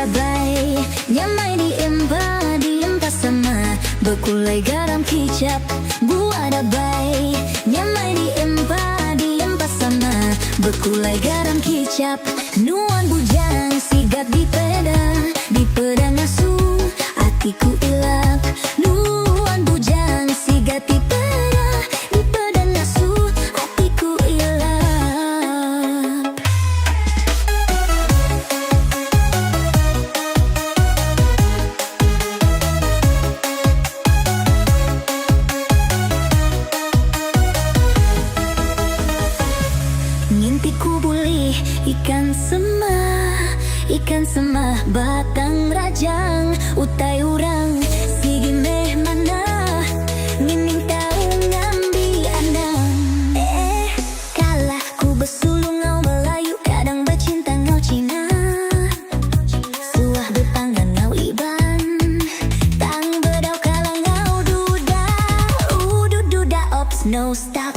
ada bay, nyamai diempa sama bekulai garam kicap. Bu ada bay, nyamai diempa sama bekulai garam kicap. Nuan bujang sigap di peda ngasu, hatiku ilak. Nuan bujang sigap di peda ngasu, hatiku ilak. Ngimpiku boleh ikan semah batang rajang utai urang sigi meh mana ngining tahu ngambi andang. Kalah ku besulung ngau Melayu kadang bercinta ngau Cina, suah berpanggan ngau Iban tang bedau kalah ngau duda. Duda ops no stop.